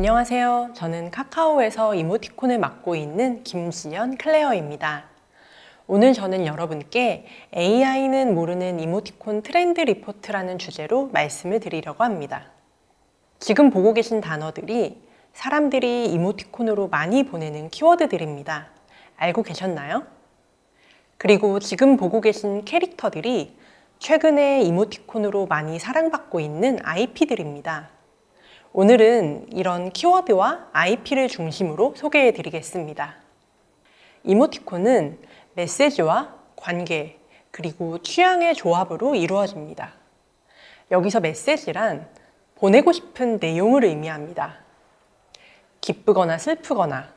안녕하세요. 저는 카카오에서 이모티콘을 맡고 있는 김지연 클레어입니다. 오늘 저는 여러분께 AI는 모르는 이모티콘 트렌드 리포트라는 주제로 말씀을 드리려고 합니다. 지금 보고 계신 단어들이 사람들이 이모티콘으로 많이 보내는 키워드들입니다. 알고 계셨나요? 그리고 지금 보고 계신 캐릭터들이 최근에 이모티콘으로 많이 사랑받고 있는 IP들입니다. 오늘은 이런 키워드와 IP를 중심으로 소개해 드리겠습니다. 이모티콘은 메시지와 관계, 그리고 취향의 조합으로 이루어집니다. 여기서 메시지란 보내고 싶은 내용을 의미합니다. 기쁘거나 슬프거나,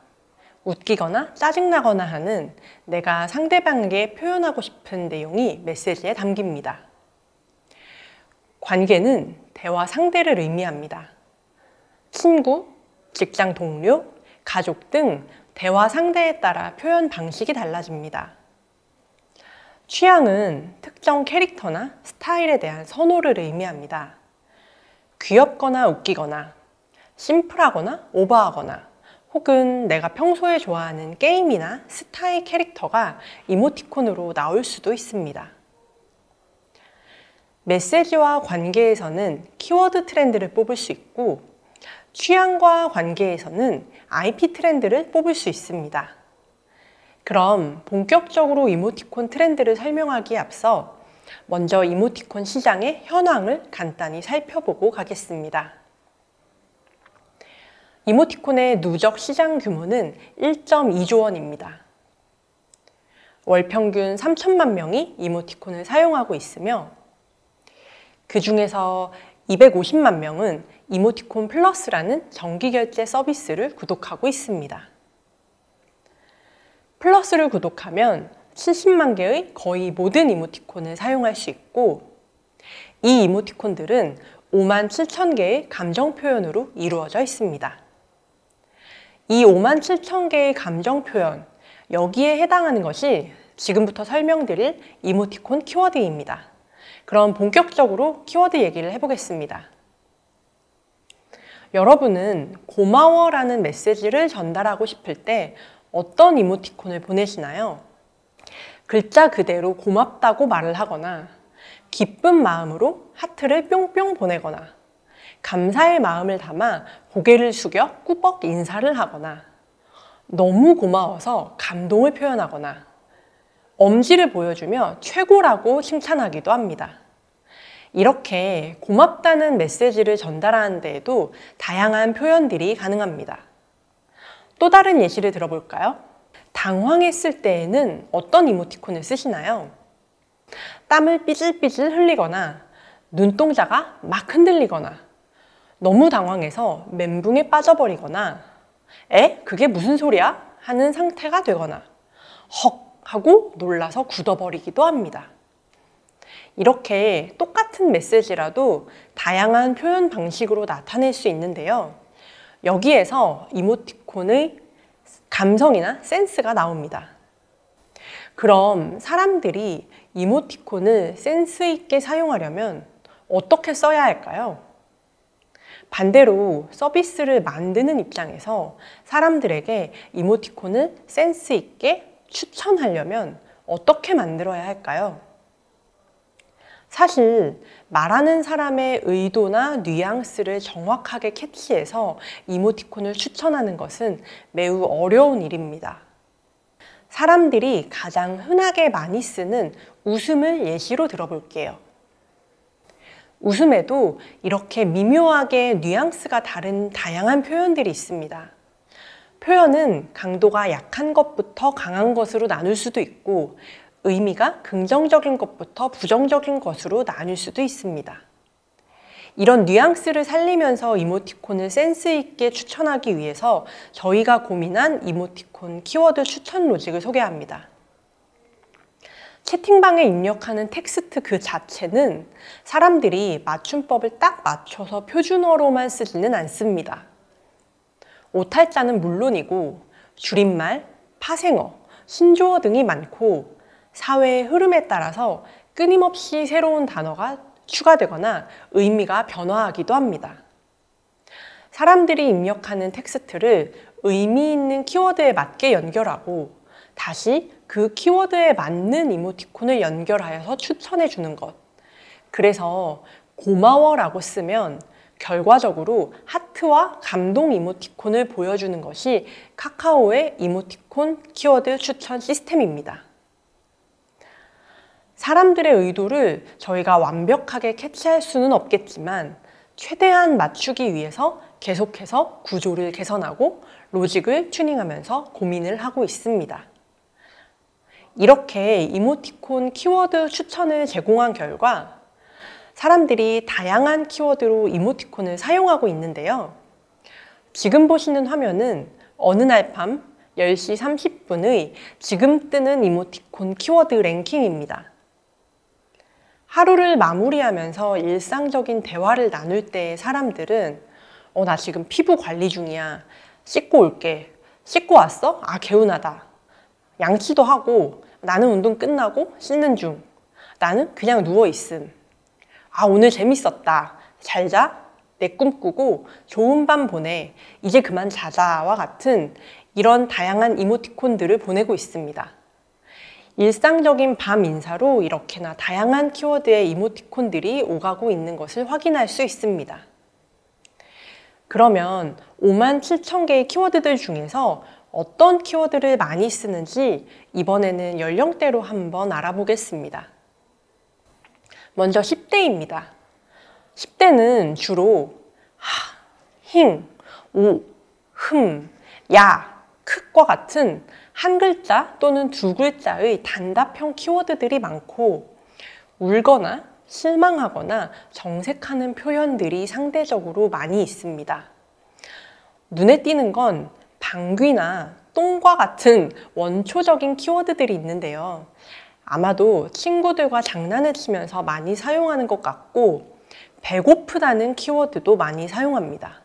웃기거나 짜증나거나 하는 내가 상대방에게 표현하고 싶은 내용이 메시지에 담깁니다. 관계는 대화 상대를 의미합니다. 친구, 직장 동료, 가족 등 대화 상대에 따라 표현 방식이 달라집니다. 취향은 특정 캐릭터나 스타일에 대한 선호를 의미합니다. 귀엽거나 웃기거나, 심플하거나 오버하거나, 혹은 내가 평소에 좋아하는 게임이나 스타일 캐릭터가 이모티콘으로 나올 수도 있습니다. 메시지와 관계에서는 키워드 트렌드를 뽑을 수 있고, 취향과 관계에서는 IP 트렌드를 뽑을 수 있습니다. 그럼 본격적으로 이모티콘 트렌드를 설명하기에 앞서 먼저 이모티콘 시장의 현황을 간단히 살펴보고 가겠습니다. 이모티콘의 누적 시장 규모는 1.2조 원입니다. 월 평균 3천만 명이 이모티콘을 사용하고 있으며 그 중에서 250만 명은 이모티콘 플러스라는 정기결제 서비스를 구독하고 있습니다. 플러스를 구독하면 70만 개의 거의 모든 이모티콘을 사용할 수 있고, 이 이모티콘들은 5만 7천 개의 감정 표현으로 이루어져 있습니다. 이 5만 7천 개의 감정 표현, 여기에 해당하는 것이 지금부터 설명드릴 이모티콘 키워드입니다. 그럼 본격적으로 키워드 얘기를 해보겠습니다. 여러분은 고마워라는 메시지를 전달하고 싶을 때 어떤 이모티콘을 보내시나요? 글자 그대로 고맙다고 말을 하거나, 기쁜 마음으로 하트를 뿅뿅 보내거나, 감사의 마음을 담아 고개를 숙여 꾸벅 인사를 하거나, 너무 고마워서 감동을 표현하거나, 엄지를 보여주며 최고라고 칭찬하기도 합니다. 이렇게 고맙다는 메시지를 전달하는 데에도 다양한 표현들이 가능합니다. 또 다른 예시를 들어볼까요? 당황했을 때에는 어떤 이모티콘을 쓰시나요? 땀을 삐질삐질 흘리거나, 눈동자가 막 흔들리거나, 너무 당황해서 멘붕에 빠져버리거나, 그게 무슨 소리야? 하는 상태가 되거나, 헉 하고 놀라서 굳어버리기도 합니다. 이렇게 똑같은 메시지라도 다양한 표현 방식으로 나타낼 수 있는데요. 여기에서 이모티콘의 감성이나 센스가 나옵니다. 그럼 사람들이 이모티콘을 센스 있게 사용하려면 어떻게 써야 할까요? 반대로 서비스를 만드는 입장에서 사람들에게 이모티콘을 센스 있게 추천하려면 어떻게 만들어야 할까요? 사실 말하는 사람의 의도나 뉘앙스를 정확하게 캐치해서 이모티콘을 추천하는 것은 매우 어려운 일입니다. 사람들이 가장 흔하게 많이 쓰는 웃음을 예시로 들어볼게요. 웃음에도 이렇게 미묘하게 뉘앙스가 다른 다양한 표현들이 있습니다. 표현은 강도가 약한 것부터 강한 것으로 나눌 수도 있고, 의미가 긍정적인 것부터 부정적인 것으로 나뉠 수도 있습니다. 이런 뉘앙스를 살리면서 이모티콘을 센스 있게 추천하기 위해서 저희가 고민한 이모티콘 키워드 추천 로직을 소개합니다. 채팅방에 입력하는 텍스트 그 자체는 사람들이 맞춤법을 딱 맞춰서 표준어로만 쓰지는 않습니다. 오탈자는 물론이고 줄임말, 파생어, 신조어 등이 많고, 사회의 흐름에 따라서 끊임없이 새로운 단어가 추가되거나 의미가 변화하기도 합니다. 사람들이 입력하는 텍스트를 의미 있는 키워드에 맞게 연결하고 다시 그 키워드에 맞는 이모티콘을 연결하여서 추천해 주는 것. 그래서 고마워라고 쓰면 결과적으로 하트와 감동 이모티콘을 보여주는 것이 카카오의 이모티콘 키워드 추천 시스템입니다. 사람들의 의도를 저희가 완벽하게 캐치할 수는 없겠지만 최대한 맞추기 위해서 계속해서 구조를 개선하고 로직을 튜닝하면서 고민을 하고 있습니다. 이렇게 이모티콘 키워드 추천을 제공한 결과 사람들이 다양한 키워드로 이모티콘을 사용하고 있는데요. 지금 보시는 화면은 어느 날 밤 10시 30분의 지금 뜨는 이모티콘 키워드 랭킹입니다. 하루를 마무리하면서 일상적인 대화를 나눌 때 사람들은 나 지금 피부 관리 중이야. 씻고 올게. 씻고 왔어? 아, 개운하다. 양치도 하고 나는 운동 끝나고 씻는 중. 나는 그냥 누워있음. 아, 오늘 재밌었다. 잘 자. 내 꿈 꾸고 좋은 밤 보내. 이제 그만 자자와 같은 이런 다양한 이모티콘들을 보내고 있습니다. 일상적인 밤 인사로 이렇게나 다양한 키워드의 이모티콘들이 오가고 있는 것을 확인할 수 있습니다. 그러면 57,000개의 키워드들 중에서 어떤 키워드를 많이 쓰는지 이번에는 연령대로 한번 알아보겠습니다. 먼저 10대입니다. 10대는 주로 하, 힝, 오, 흠, 야, 크과 같은 한 글자 또는 두 글자의 단답형 키워드들이 많고 울거나 실망하거나 정색하는 표현들이 상대적으로 많이 있습니다. 눈에 띄는 건 방귀나 똥과 같은 원초적인 키워드들이 있는데요. 아마도 친구들과 장난을 치면서 많이 사용하는 것 같고 배고프다는 키워드도 많이 사용합니다.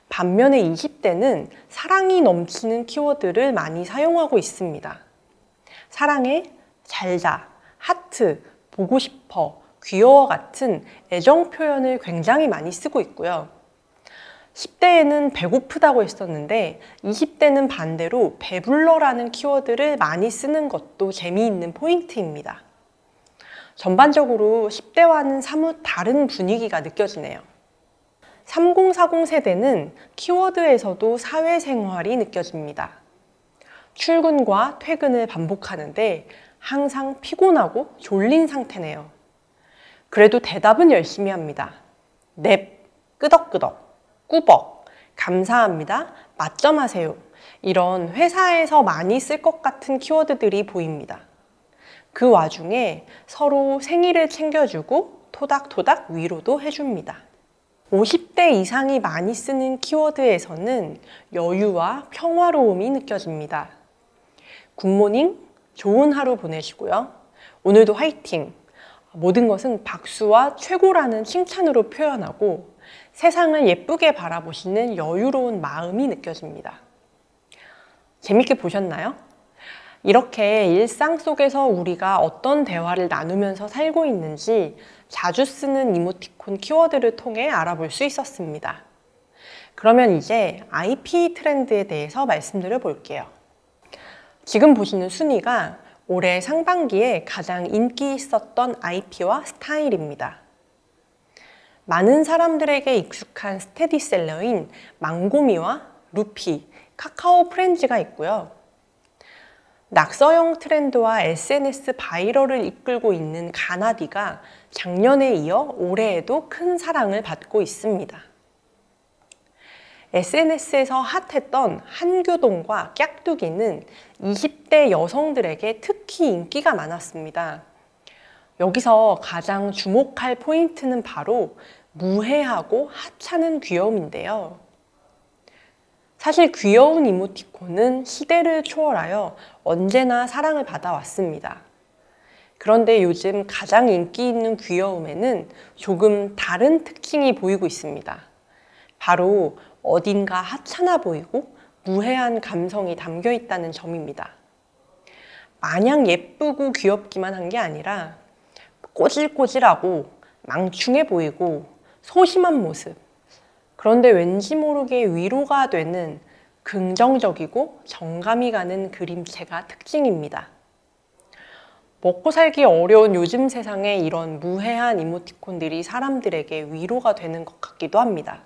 반면에 20대는 사랑이 넘치는 키워드를 많이 사용하고 있습니다. 사랑해, 잘자, 하트, 보고 싶어, 귀여워 같은 애정 표현을 굉장히 많이 쓰고 있고요. 10대에는 배고프다고 했었는데 20대는 반대로 배불러라는 키워드를 많이 쓰는 것도 재미있는 포인트입니다. 전반적으로 10대와는 사뭇 다른 분위기가 느껴지네요. 3040 세대는 키워드에서도 사회생활이 느껴집니다. 출근과 퇴근을 반복하는데 항상 피곤하고 졸린 상태네요. 그래도 대답은 열심히 합니다. 넵, 끄덕끄덕, 꾸벅, 감사합니다, 맞점하세요. 이런 회사에서 많이 쓸 것 같은 키워드들이 보입니다. 그 와중에 서로 생일을 챙겨주고 토닥토닥 위로도 해줍니다. 50대 이상이 많이 쓰는 키워드에서는 여유와 평화로움이 느껴집니다. 굿모닝, 좋은 하루 보내시고요. 오늘도 화이팅! 모든 것은 박수와 최고라는 칭찬으로 표현하고 세상을 예쁘게 바라보시는 여유로운 마음이 느껴집니다. 재밌게 보셨나요? 이렇게 일상 속에서 우리가 어떤 대화를 나누면서 살고 있는지 자주 쓰는 이모티콘 키워드를 통해 알아볼 수 있었습니다. 그러면 이제 IP 트렌드에 대해서 말씀드려 볼게요. 지금 보시는 순위가 올해 상반기에 가장 인기 있었던 IP와 스타일입니다. 많은 사람들에게 익숙한 스테디셀러인 망고미와 루피, 카카오 프렌즈가 있고요. 낙서형 트렌드와 SNS 바이럴을 이끌고 있는 가나디가 작년에 이어 올해에도 큰 사랑을 받고 있습니다. SNS에서 핫했던 한교동과 깍두기는 20대 여성들에게 특히 인기가 많았습니다. 여기서 가장 주목할 포인트는 바로 무해하고 하찮은 귀여움인데요. 사실 귀여운 이모티콘은 시대를 초월하여 언제나 사랑을 받아왔습니다. 그런데 요즘 가장 인기 있는 귀여움에는 조금 다른 특징이 보이고 있습니다. 바로 어딘가 하찮아 보이고 무해한 감성이 담겨 있다는 점입니다. 마냥 예쁘고 귀엽기만 한 게 아니라 꼬질꼬질하고 망충해 보이고 소심한 모습, 그런데 왠지 모르게 위로가 되는 긍정적이고 정감이 가는 그림체가 특징입니다. 먹고 살기 어려운 요즘 세상에 이런 무해한 이모티콘들이 사람들에게 위로가 되는 것 같기도 합니다.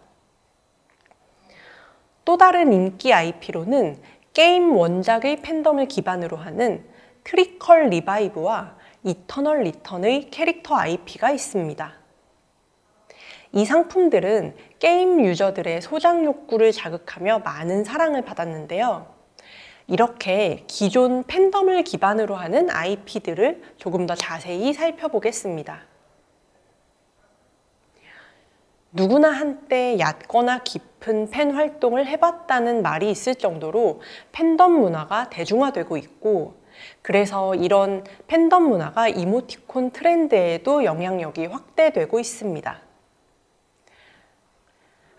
또 다른 인기 IP로는 게임 원작의 팬덤을 기반으로 하는 크리컬 리바이브와 이터널 리턴의 캐릭터 IP가 있습니다. 이 상품들은 게임 유저들의 소장 욕구를 자극하며 많은 사랑을 받았는데요. 이렇게 기존 팬덤을 기반으로 하는 IP들을 조금 더 자세히 살펴보겠습니다. 누구나 한때 얕거나 깊은 팬 활동을 해봤다는 말이 있을 정도로 팬덤 문화가 대중화되고 있고, 그래서 이런 팬덤 문화가 이모티콘 트렌드에도 영향력이 확대되고 있습니다.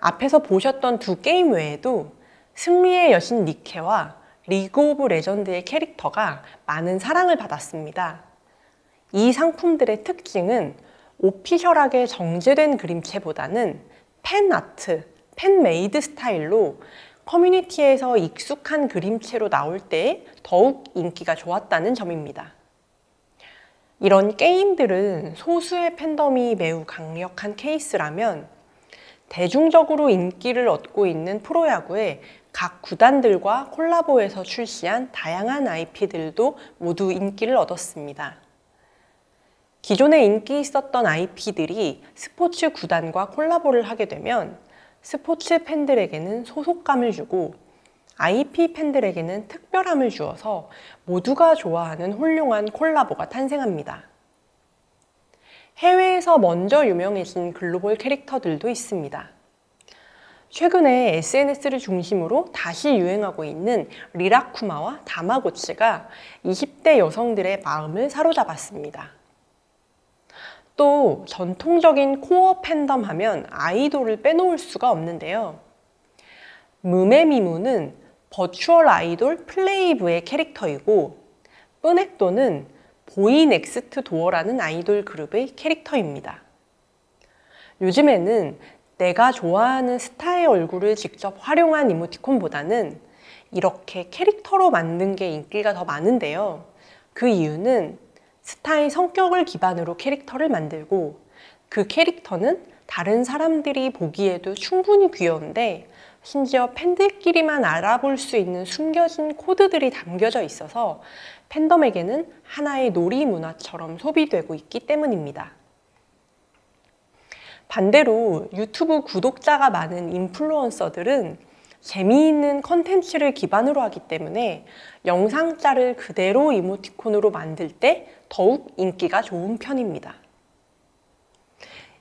앞에서 보셨던 두 게임 외에도 승리의 여신 니케와 리그 오브 레전드의 캐릭터가 많은 사랑을 받았습니다. 이 상품들의 특징은 오피셜하게 정제된 그림체보다는 팬아트, 팬메이드 스타일로 커뮤니티에서 익숙한 그림체로 나올 때 더욱 인기가 좋았다는 점입니다. 이런 게임들은 소수의 팬덤이 매우 강력한 케이스라면 대중적으로 인기를 얻고 있는 프로야구의 각 구단들과 콜라보해서 출시한 다양한 IP들도 모두 인기를 얻었습니다. 기존에 인기 있었던 IP들이 스포츠 구단과 콜라보를 하게 되면 스포츠 팬들에게는 소속감을 주고 IP 팬들에게는 특별함을 주어서 모두가 좋아하는 훌륭한 콜라보가 탄생합니다. 해외에서 먼저 유명해진 글로벌 캐릭터들도 있습니다. 최근에 SNS를 중심으로 다시 유행하고 있는 리라쿠마와 다마고치가 20대 여성들의 마음을 사로잡았습니다. 또 전통적인 코어 팬덤 하면 아이돌을 빼놓을 수가 없는데요. 무메미무는 버추얼 아이돌 플레이브의 캐릭터이고, 뿌넥도는 보이 넥스트 도어라는 아이돌 그룹의 캐릭터입니다. 요즘에는 내가 좋아하는 스타의 얼굴을 직접 활용한 이모티콘보다는 이렇게 캐릭터로 만든 게 인기가 더 많은데요. 그 이유는 스타의 성격을 기반으로 캐릭터를 만들고 그 캐릭터는 다른 사람들이 보기에도 충분히 귀여운데 심지어 팬들끼리만 알아볼 수 있는 숨겨진 코드들이 담겨져 있어서 팬덤에게는 하나의 놀이 문화처럼 소비되고 있기 때문입니다. 반대로 유튜브 구독자가 많은 인플루언서들은 재미있는 컨텐츠를 기반으로 하기 때문에 영상짤을 그대로 이모티콘으로 만들 때 더욱 인기가 좋은 편입니다.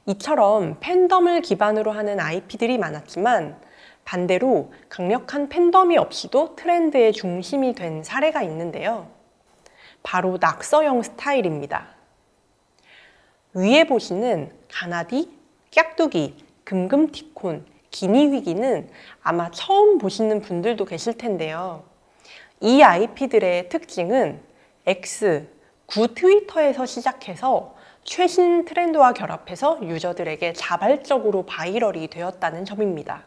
이처럼 팬덤을 기반으로 하는 IP들이 많았지만 반대로 강력한 팬덤이 없이도 트렌드의 중심이 된 사례가 있는데요. 바로 낙서형 스타일입니다. 위에 보시는 가나디, 깍두기, 금금티콘, 기니휘기는 아마 처음 보시는 분들도 계실 텐데요. 이 IP들의 특징은 X, 구 트위터에서 시작해서 최신 트렌드와 결합해서 유저들에게 자발적으로 바이럴이 되었다는 점입니다.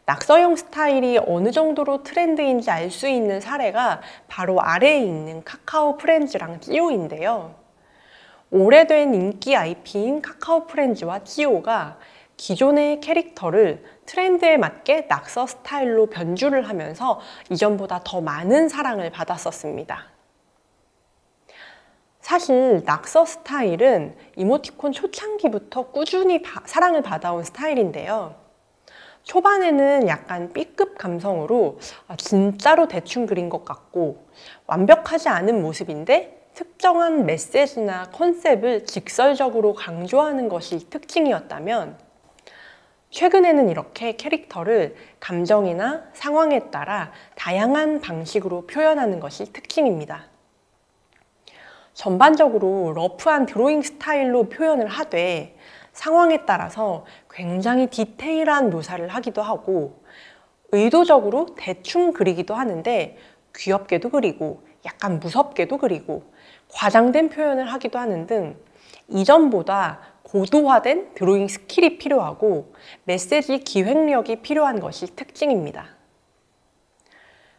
낙서형 스타일이 어느 정도로 트렌드인지 알 수 있는 사례가 바로 아래에 있는 카카오 프렌즈랑 찌오인데요. 오래된 인기 IP인 카카오 프렌즈와 찌오가 기존의 캐릭터를 트렌드에 맞게 낙서 스타일로 변주를 하면서 이전보다 더 많은 사랑을 받았었습니다. 사실 낙서 스타일은 이모티콘 초창기부터 꾸준히 사랑을 받아온 스타일인데요. 초반에는 약간 B급 감성으로 진짜로 대충 그린 것 같고 완벽하지 않은 모습인데 특정한 메시지나 컨셉을 직설적으로 강조하는 것이 특징이었다면, 최근에는 이렇게 캐릭터를 감정이나 상황에 따라 다양한 방식으로 표현하는 것이 특징입니다. 전반적으로 러프한 드로잉 스타일로 표현을 하되 상황에 따라서 굉장히 디테일한 묘사를 하기도 하고 의도적으로 대충 그리기도 하는데 귀엽게도 그리고 약간 무섭게도 그리고 과장된 표현을 하기도 하는 등 이전보다 고도화된 드로잉 스킬이 필요하고 메시지 기획력이 필요한 것이 특징입니다.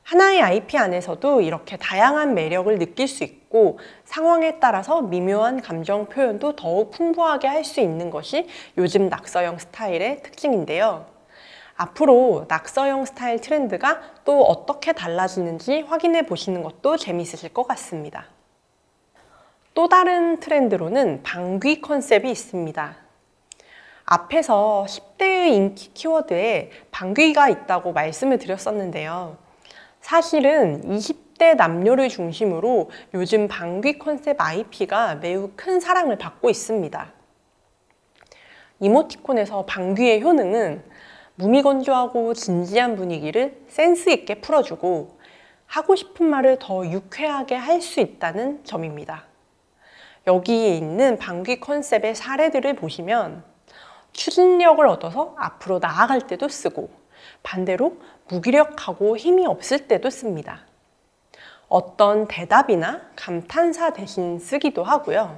하나의 IP 안에서도 이렇게 다양한 매력을 느낄 수 있고 상황에 따라서 미묘한 감정 표현도 더욱 풍부하게 할 수 있는 것이 요즘 낙서형 스타일의 특징인데요. 앞으로 낙서형 스타일 트렌드가 또 어떻게 달라지는지 확인해 보시는 것도 재미있으실 것 같습니다. 또 다른 트렌드로는 방귀 컨셉이 있습니다. 앞에서 10대의 인기 키워드에 방귀가 있다고 말씀을 드렸었는데요. 사실은 20대 남녀를 중심으로 요즘 방귀 컨셉 IP가 매우 큰 사랑을 받고 있습니다. 이모티콘에서 방귀의 효능은 무미건조하고 진지한 분위기를 센스 있게 풀어주고 하고 싶은 말을 더 유쾌하게 할 수 있다는 점입니다. 여기에 있는 방귀 컨셉의 사례들을 보시면 추진력을 얻어서 앞으로 나아갈 때도 쓰고 반대로 무기력하고 힘이 없을 때도 씁니다. 어떤 대답이나 감탄사 대신 쓰기도 하고요.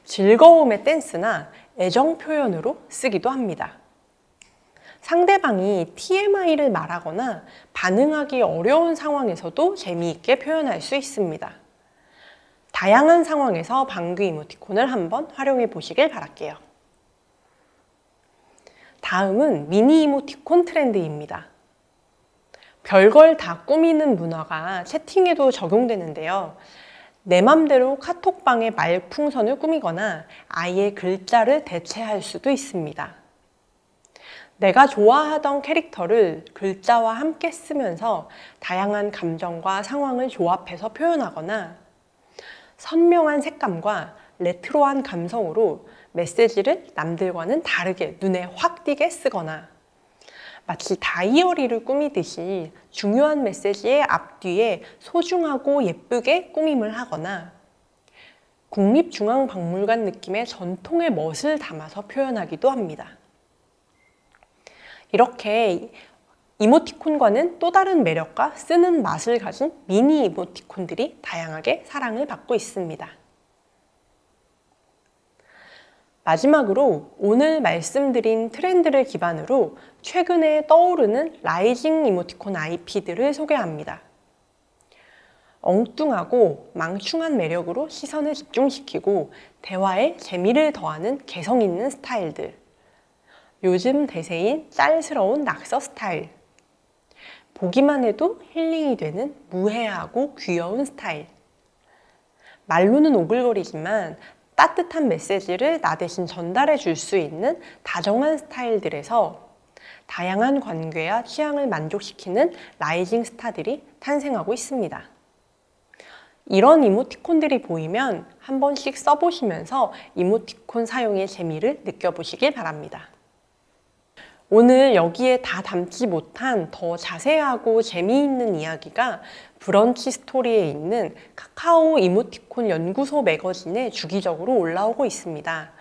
즐거움의 댄스나 애정 표현으로 쓰기도 합니다. 상대방이 TMI를 말하거나 반응하기 어려운 상황에서도 재미있게 표현할 수 있습니다. 다양한 상황에서 방귀 이모티콘을 한번 활용해 보시길 바랄게요. 다음은 미니 이모티콘 트렌드입니다. 별걸 다 꾸미는 문화가 채팅에도 적용되는데요. 내 맘대로 카톡방에 말풍선을 꾸미거나 아예 글자를 대체할 수도 있습니다. 내가 좋아하던 캐릭터를 글자와 함께 쓰면서 다양한 감정과 상황을 조합해서 표현하거나 선명한 색감과 레트로한 감성으로 메시지를 남들과는 다르게 눈에 확 띄게 쓰거나 마치 다이어리를 꾸미듯이 중요한 메시지의 앞뒤에 소중하고 예쁘게 꾸밈을 하거나 국립중앙박물관 느낌의 전통의 멋을 담아서 표현하기도 합니다. 이렇게 이모티콘과는 또 다른 매력과 쓰는 맛을 가진 미니 이모티콘들이 다양하게 사랑을 받고 있습니다. 마지막으로 오늘 말씀드린 트렌드를 기반으로 최근에 떠오르는 라이징 이모티콘 IP들을 소개합니다. 엉뚱하고 망충한 매력으로 시선을 집중시키고 대화에 재미를 더하는 개성 있는 스타일들, 요즘 대세인 짤스러운 낙서 스타일, 보기만 해도 힐링이 되는 무해하고 귀여운 스타일, 말로는 오글거리지만 따뜻한 메시지를 나 대신 전달해 줄 수 있는 다정한 스타일들에서 다양한 관계와 취향을 만족시키는 라이징 스타들이 탄생하고 있습니다. 이런 이모티콘들이 보이면 한 번씩 써보시면서 이모티콘 사용의 재미를 느껴보시길 바랍니다. 오늘 여기에 다 담지 못한 더 자세하고 재미있는 이야기가 브런치 스토리에 있는 카카오 이모티콘 연구소 매거진에 주기적으로 올라오고 있습니다.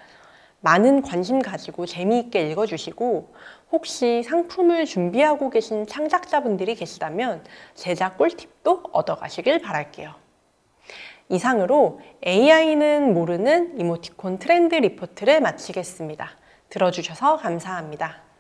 많은 관심 가지고 재미있게 읽어주시고 혹시 상품을 준비하고 계신 창작자분들이 계시다면 제작 꿀팁도 얻어가시길 바랄게요. 이상으로 AI는 모르는 이모티콘 트렌드 리포트를 마치겠습니다. 들어주셔서 감사합니다.